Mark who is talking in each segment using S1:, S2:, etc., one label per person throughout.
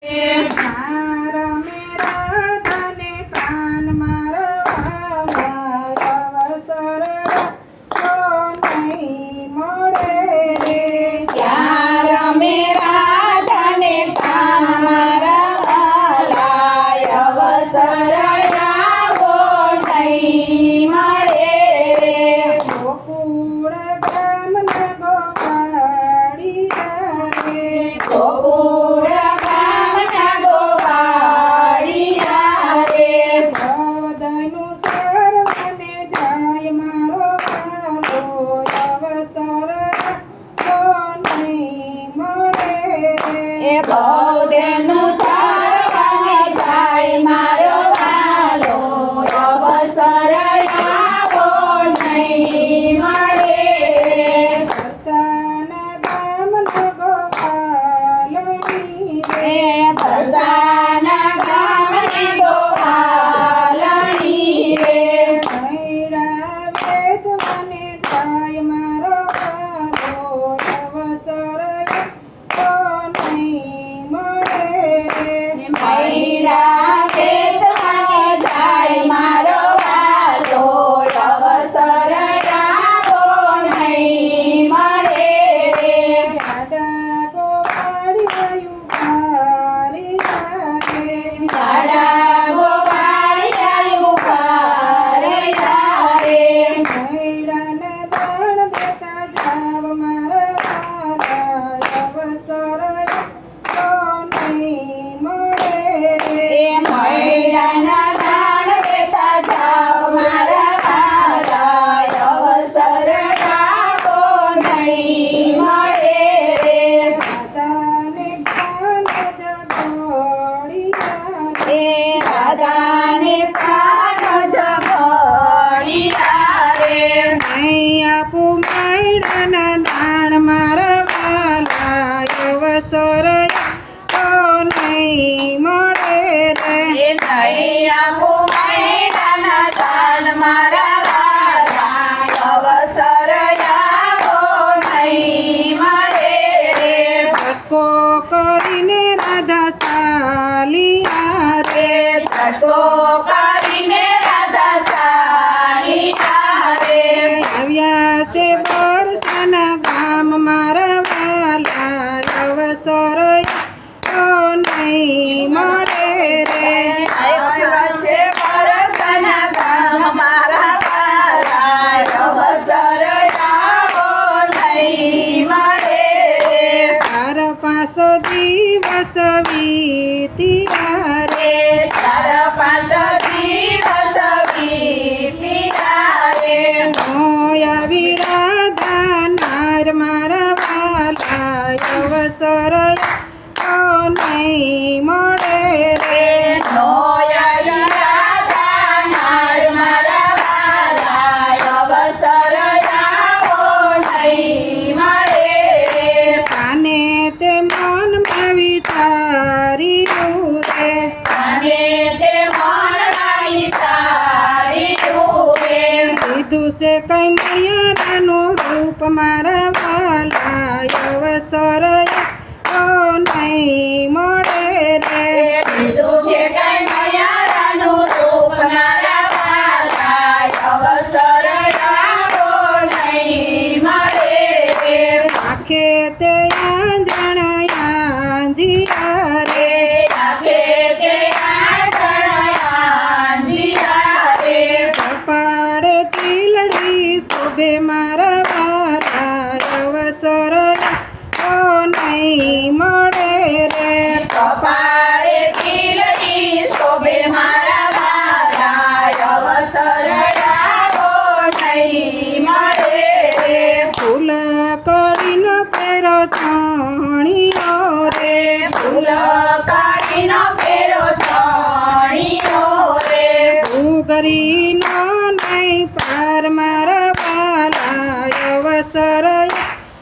S1: મારા મેરા તને કાન મારવા અવસર તો નહીં મળે રે.
S2: ત્યાં રમે રાધાને કાન મારવા અવસર આવો નહીં મળે રે.
S1: ગોકુળ ગામના ગોવાળિયા રે.
S2: ગોકુળ ગામના ગોવાળિયા રે.
S1: ભવદનું સરવને જાય મારો વાલો અવસર તો નહીં મળે રે.
S2: એ બૌદ્ધનું ચારવા જાય મારો વાલો અવસર આવો નહીં મળે રે.
S1: ભસાના ગામના ગોવાળણી રે.
S2: એ ભસાના ગામની ગોવાળણી રે.
S1: ભૈડા વેચવાને જાય મારો વાલો અવસર તો નહીં મળે રે.
S2: મૈડા વેચવા જાય મારો વાલો અવસર આવો નહીં મળે રે.
S1: દાદા ગોવાળિયું ભારિયા રે.
S2: દાડા ગોવાળિયાયું પારયા રે.
S1: ભૈડાને દાણ દેતા જાવ મારા વાલા અવસર તો નહીં મળે રે.
S2: એ મૈડાના દાણ દેતા જાઓ મારા વાલા અવસર આવો નહીં મળે રે.
S1: દાદાને જ્ઞાન જગોડિયા રે.
S2: એ રાધાને પાન જગોડિયા રે.
S1: નહીં આપું મૈડાના દાણ મારા વાલા અવસર તો નહીં મળે રે.
S2: એ નહીં આપું મૈડાના દાન મારા વાલા અવસર આવો નહીં મળે રે.
S1: ભટકો કરીને રાધા સાલિયા રે.
S2: તટકો કરીને રાધા ચાલિયા રે.
S1: આવ્યા છે બરસાના ગામ મારા વાલા અવસર તો નહીં મળે રે.
S2: આવ્યા છે પરસના ગામ મારા વાલા અવસર આવો નહીં મળે રે.
S1: 4-5 દિવસ વીત્યા રે.
S2: ચાર પાંચ દિવસ વીત્યા રે.
S1: આવી રાધા નાર મારા વાલા અવસર તો નહીં મળે રે.
S2: નોયા રાધા નાર મારા વાલા અવસર આવો નહીં મળે રે.
S1: કાને તે મનમાં વિચાર્યું રે.
S2: અને તે મનમાં વિચાર્યું રે.
S1: કીધું છે કઈ મૈયાનું રૂપ મારા વાલા અવસર તો નહીં મળે રે.
S2: કીધું છે કઈ મયારાનું રૂપ મારા વાલા અવસર આવો નહીં મળે રે.
S1: આંખે તે આંજણ આંજિયા રે.
S2: આંખે તે આંજણિયા રે.
S1: કપાળે ટીલડી શોભે મારા વાલા અવસર તો નહીં મળે રે.
S2: કપાળે તિલડી શોભે મારા વાલા અવસર આવો નહીં મળે રે.
S1: ફૂલ કડીનો પેરો છાણીઓ રે.
S2: ફૂલ કાઢીનો પેરો છાણીઓ રે.
S1: ઉગરીનો નહીં પાર મારા વાલા અવસર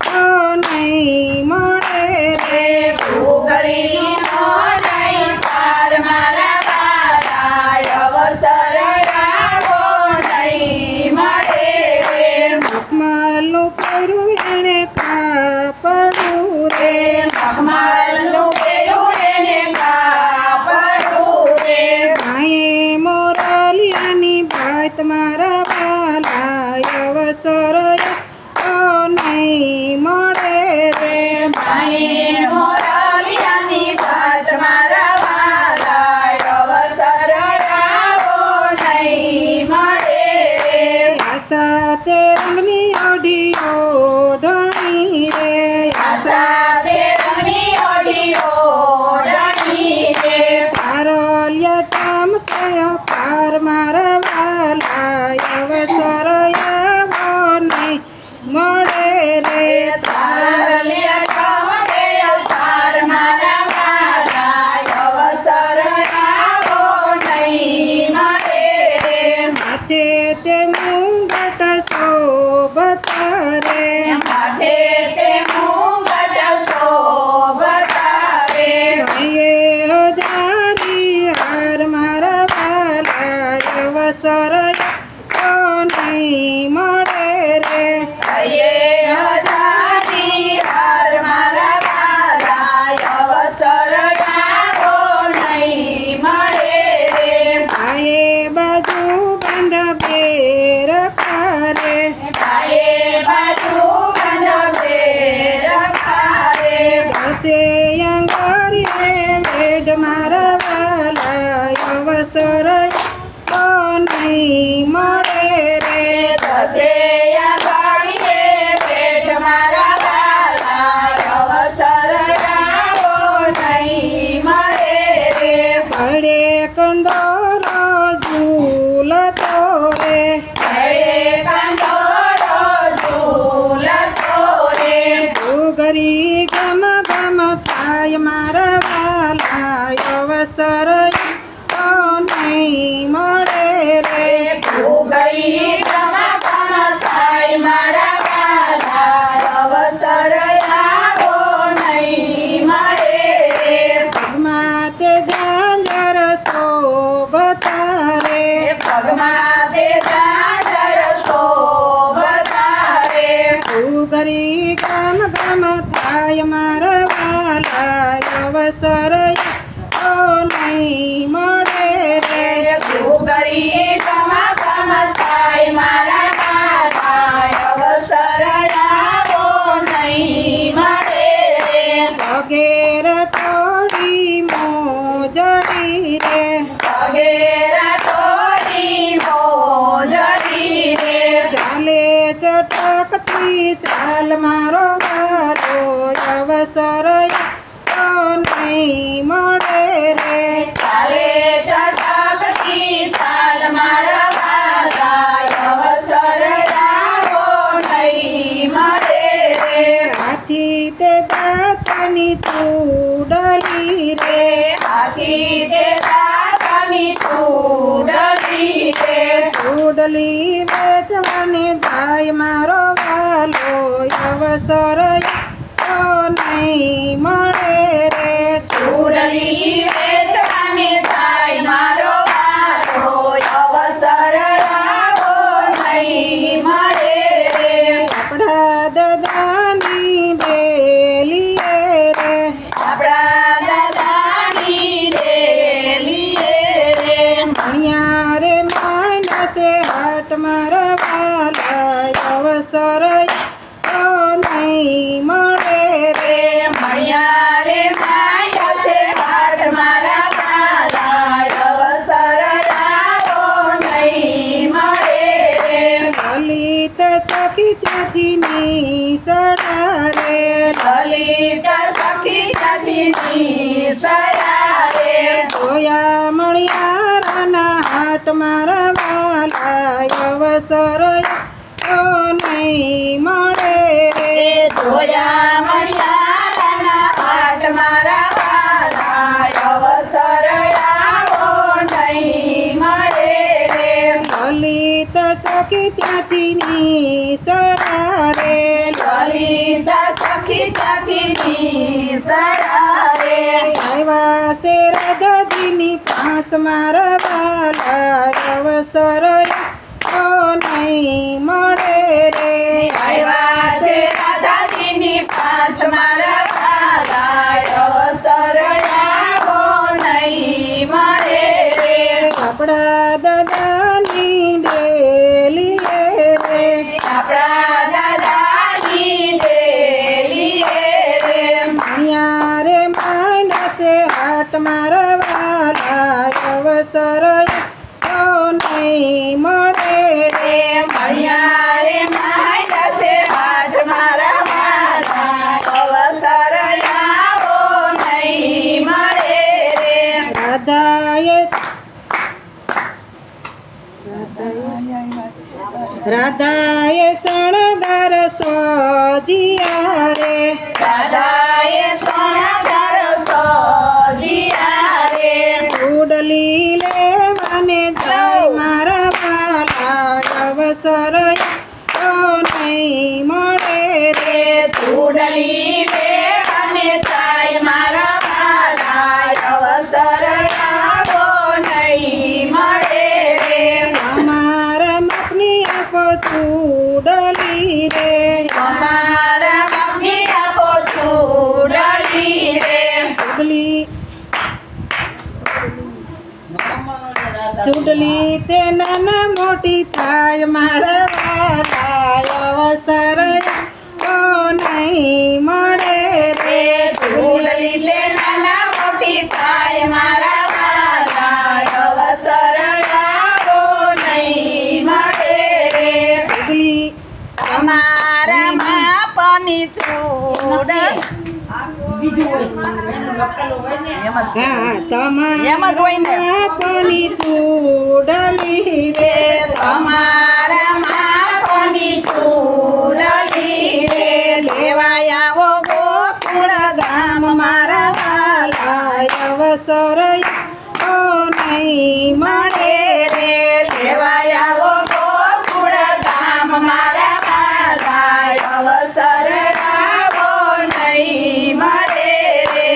S1: તો નહીં મળે રે.
S2: ઉગરીનો નહીં પાર મારા વાલા અવસર આવો નહીં મળે રે.
S1: મખમલનું પહેર્યું એણે કાપડું રે.
S2: મખમલનું પહેર્યું એને
S1: મારા વાલા અવસર આવો નહીં મળે રે
S2: તારલિયા ટમકે અવતાર મારા વાલા અવસર આવો નહીં મળે રે
S1: માથે તે મુંગટ શોભતા રે
S2: માથે તે મુંગટ શોભતા રે
S1: હૈયે હજારી હાર મારા વાલા અવસર આવો નહીં મળે રે
S2: હૈયે હજારી હાર મારા વાલા અવસર આવો નહીં મળે રે
S1: આયે બાજુ બંધ બેર કરે
S2: ભાઈએ બાજુ બંધ બેર ખારે
S1: બસે અંગારી રે વેડ મારા વાલા અવસર તો નહીં મળે રે
S2: દસે ગાડીએ પેટ મારા વાલા અવસર આવો નહીં મળે રે
S1: પડે કંદોરો ઝૂલતો રે
S2: હળે કંદોરો ઝૂલતો રે
S1: ડુગરી ગમ ગમ થાય મારા વાલા અવસર તો નહીં મળે રે
S2: ઉગડી ગમ થાય મારા વાલા અવસર આવો નહીં મળે રે
S1: માતે ઝાંઝર શોભતા રે
S2: પગમાં તે ઝાંઝર શોભતા રે
S1: ડુગરી ગમ ગમ થાય મારા વાલા અવસર તો નહીં મળે રે
S2: ઉગડી ગમ થાય મારા વાલા અવસર આવો નહીં મળે રે
S1: વગેરે ટોળી મોજડી રે
S2: પગેરા તોડી મોજડી રે
S1: ચાલે ચટકતી ચાલ મારો વાલો અવસર તો નહીં મળે રે
S2: ચાલે ચટકતી ચાલ મારા વાલા અવસર આવો નહીં મળે રે
S1: હાથી તે દાંતની ચૂડલી રે
S2: હાથી તે દાતાની ચૂડલી રે
S1: ચૂડલી વેચવાને જાય મારો વાલો અવસર તો નહીં મળે રે
S2: ચૂડલી વેચવાની થાય મારો વાલો અવસર આવો નહીં મળે રે
S1: આપણા દાદાની બેલીએ રે
S2: આપણા દાદાની ડેલીએ રે
S1: ભણ્યા રે માનસે હાટ મારા વાલા અવસર તો નહીં મળે રે
S2: મળ્યા રે માયા છે હાટ મારા વાલા અવસર આવો નહીં મળે રે
S1: લલિત સખી ત્યાંથી નિસડા રે
S2: લલિત સખી સખી સયા રે
S1: જોયા મણિયારાના હાટ મારા વાલા અવસર તો નહીં મળે રે
S2: જોયા મળ્યાના હાટ મારા વાલા અવસર આવો નહીં મળે રે
S1: લલિત સખી ત્યાંથી નિસડા રે
S2: લલિત સખી સખી સયા રે
S1: આવ્યા છે રાધાજીની પાસ મારા વાલા અવસર તો નહીં મળે રે
S2: આવ્યા છે રાધાજીની પાસ મારા વાલા અવસર આવો નહીં મળે રે
S1: આપણા દાદાની ડેલીએ રે
S2: આપણા દાદાની ડેલીએ રે
S1: ભણ્યા રે માનસે હાટ મારા વાલા અવસર તો નહીં મળે રે
S2: મળ્યા રે માયા છે હાટ મારા વાલા અવસર આવો નહીં મળે રે
S1: રાધાએ રાધાએ શણગાર સજિયા રે
S2: રાધાએ શણગાર સજિયા રે
S1: ચૂડલી લેવાને જાય મારા વાલા અવસર તો નહીં મળે રે
S2: ચૂડલી લેવાને જાય મારા વાલા અવસર આવો નહીં મળે રે
S1: અમારા માપની આપો ચૂડલી રે
S2: અમારા મમ્મી આપો ચૂડલી રે
S1: ચૂડલી તે નાના મોટી થાય મારા વાલા અવસર તો નહીં મળે રે
S2: ચૂડલી તે નાના મોટી થાય મારા વાલા અવસર આવો નહીં મળે રે
S1: ચૂડલી
S2: અમારા માપની ચૂડ એમ જ છે.
S1: હા
S2: એમ જ હોય ને.
S1: તમારા માપની ચૂડલી
S2: રે તમારા માપની ચૂડલી રે લેવાય આવો ગોકુળ ગામ મારા વાલા
S1: અવસર તો નહીં મળે
S2: મળે રે લેવાય આવો ગોકુળ ગામ મારા વાલા અવસર આવો નહીં મળે રે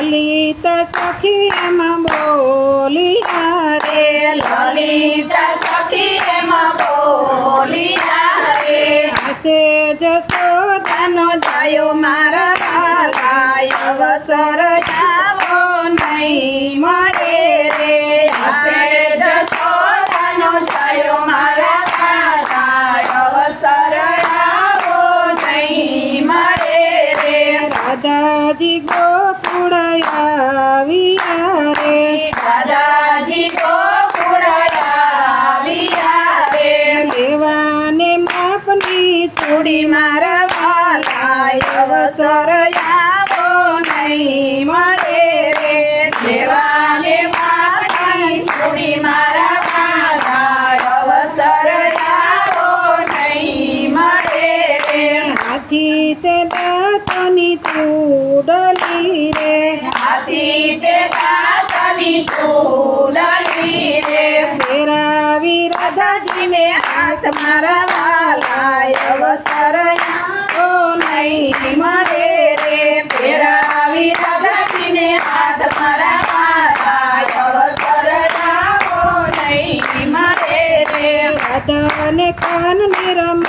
S1: લલિત સખી એમાં બોલિયા રે
S2: રે લલિતા સખી એમ બોલિયા રે
S1: હસે જશોદાનો
S2: જાયો મારા વાલા અવસર આવો નહીં મળે રે હસે જશોદાનો જાયો મારા વાલા અવસર આવો નહીં મળે રે
S1: દાદાજી ગોકુળ આવ્યા રે
S2: દાદાજી ગોકુળ આવ્યા રે
S1: લેવાને માપની
S2: ચૂડી મારા વાલા અવસર આવો નહીં મળે રે દેવાને મારી ચૂડી મારા વાલા અવસર આવો નહીં મળે રે
S1: હાથી તે દાંતની ચૂડલી રે
S2: હાથી તે દાંતની ચૂડલી રે
S1: ફેરાવી
S2: રાધાજીને હાથ મારા વાલા અવસર આવો નહીં મળે રે ફેરાવી રાધાજીને હાથ મારા વાલા અવસર આવો નહીં મળે રે
S1: રાધાને કાનની રમત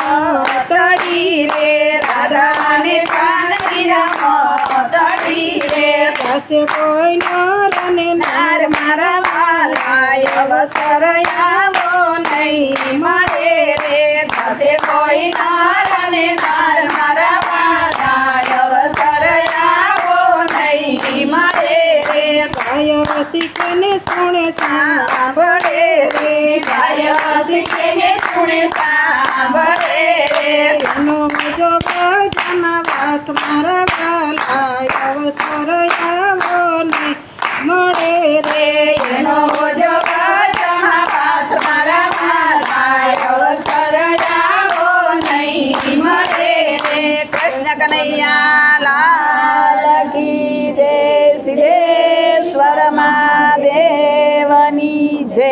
S2: તડી રે રાધાને કાનની રમતડી રે
S1: પાસે કોઈ નરને
S2: નાર મારા વાલા અવસર આવો નહીં મળે રે પાસે કોઈ નાર ને નાર મારા વાલા અવસર આવો નહીં મળે રે
S1: ગાય શીખને સુણે
S2: સાંભળે રે ગાય શીખીને સુણે સાંભળે રે
S1: એનો જો બાજામાં વાસ મારા વાલા અવસર આવો નહીં મળે રે
S2: એનો જો ગાજણા પાસ મારા વાલા અવસર આવો નહીં મળે રે કૃષ્ણ કનૈયા લાલ કી જય સિદ્ધેશ્વર મહાદેવની જય